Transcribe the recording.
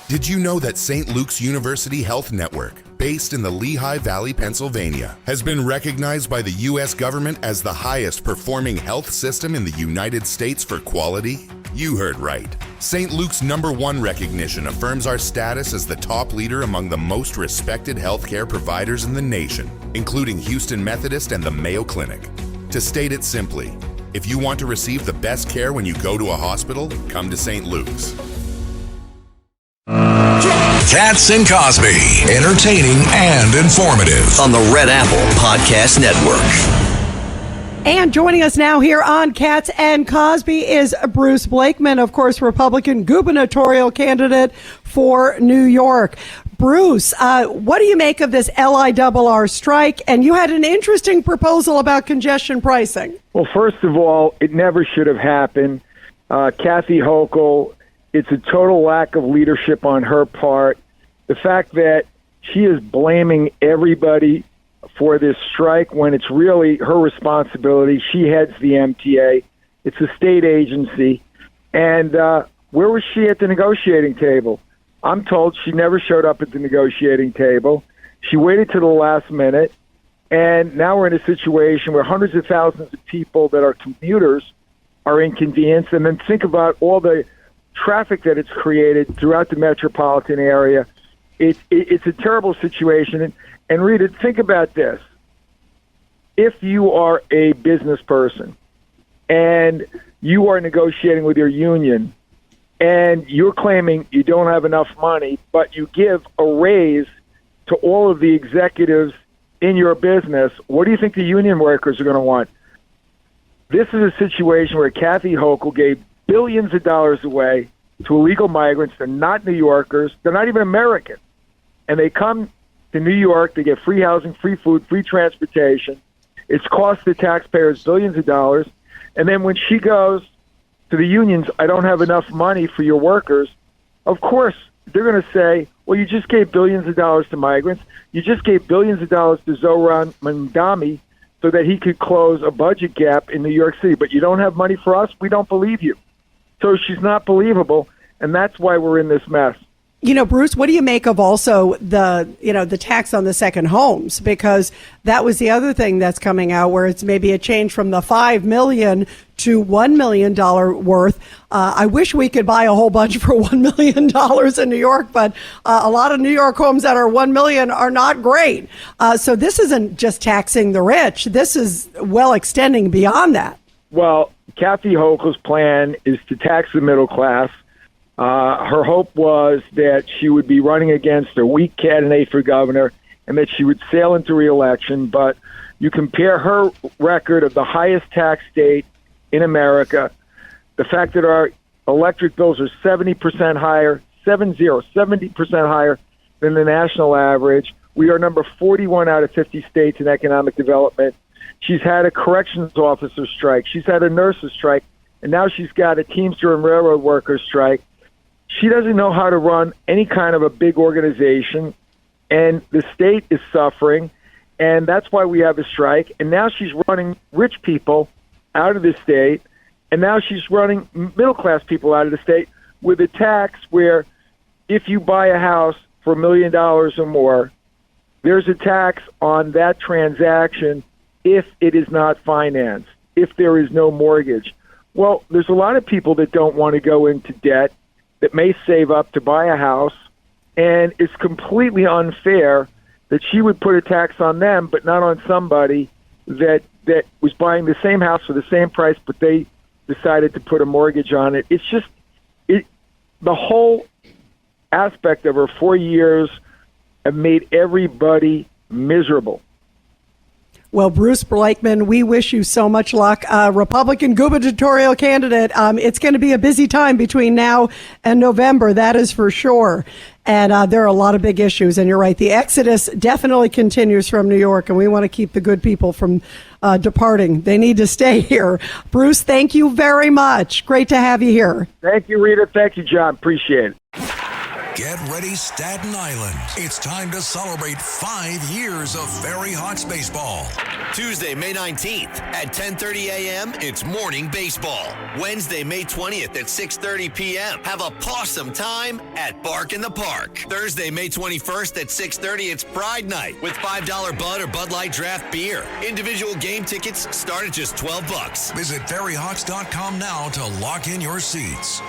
Did you know that St. Luke's University Health Network, based in the Lehigh Valley, Pennsylvania, has been recognized by the U.S. government as the highest performing health system in the United States for quality? You heard right. St. Luke's #1 recognition affirms our status as the top leader among the most respected healthcare providers in the nation, including Houston Methodist and the Mayo Clinic. To state it simply, if you want to receive the best care when you go to a hospital, come to St. Luke's. Katz and Cosby, entertaining and informative on the Red Apple Podcast Network. And joining us now here on Katz and Cosby is Bruce Blakeman, of course, Republican gubernatorial candidate for New York. Bruce, what do you make of this LIRR strike? And you had an interesting proposal about congestion pricing. Well, first of all, it never should have happened. Kathy Hochul, it's a total lack of leadership on her part. The fact that she is blaming everybody for this strike when it's really her responsibility. She heads the MTA. It's a state agency. And where was she at the negotiating table? I'm told she never showed up at the negotiating table. She waited to the last minute. And now we're in a situation where hundreds of thousands of people that are commuters are inconvenienced. And then think about all the traffic that it's created throughout the metropolitan area. It's a terrible situation. And Rita, think about this. If you are a business person and you are negotiating with your union and you're claiming you don't have enough money, but you give a raise to all of the executives in your business, what do you think the union workers are going to want? This is a situation where Kathy Hochul gave billions of dollars away to illegal migrants. They're not New Yorkers. They're not even American. And they come to New York, they get free housing, free food, free transportation. It's cost the taxpayers billions of dollars. And then when she goes to the unions, I don't have enough money for your workers, of course, they're going to say, well, you just gave billions of dollars to migrants. You just gave billions of dollars to Zohran Mamdani so that he could close a budget gap in New York City. But you don't have money for us? We don't believe you. So she's not believable, and that's why we're in this mess. You know, Bruce, what do you make of also the tax on the second homes? Because that was the other thing that's coming out, where it's maybe a change from the $5 million to $1 million worth. I wish we could buy a whole bunch for $1 million in New York, but a lot of New York homes that are $1 million are not great. So this isn't just taxing the rich. This is well extending beyond that. Well, Kathy Hochul's plan is to tax the middle class. Her hope was that she would be running against a weak candidate for governor and that she would sail into re-election. But you compare her record of the highest tax state in America, the fact that our electric bills are 70% higher, 70% higher than the national average. We are number 41 out of 50 states in economic development. She's had a corrections officer strike. She's had a nurses strike. And now she's got a Teamster and railroad workers strike. She doesn't know how to run any kind of a big organization, and the state is suffering, and that's why we have a strike. And now she's running rich people out of the state, and now she's running middle-class people out of the state with a tax where if you buy a house for $1 million or more, there's a tax on that transaction if it is not financed, if there is no mortgage. Well, there's a lot of people that don't want to go into debt, that may save up to buy a house, and it's completely unfair that she would put a tax on them, but not on somebody that was buying the same house for the same price, but they decided to put a mortgage on it. It's just the whole aspect of her 4 years have made everybody miserable. Well, Bruce Blakeman, we wish you so much luck. Republican gubernatorial candidate, it's going to be a busy time between now and November, that is for sure. And there are a lot of big issues. And you're right, the exodus definitely continues from New York, and we want to keep the good people from departing. They need to stay here. Bruce, thank you very much. Great to have you here. Thank you, Rita. Thank you, John. Appreciate it. Get ready, Staten Island. It's time to celebrate 5 years of Ferry Hawks baseball. Tuesday, May 19th at 10:30 a.m., it's morning baseball. Wednesday, May 20th at 6:30 p.m., have a pawsome time at Bark in the Park. Thursday, May 21st at 6:30, it's Pride Night with $5 Bud or Bud Light draft beer. Individual game tickets start at just $12. Visit ferryhawks.com now to lock in your seats.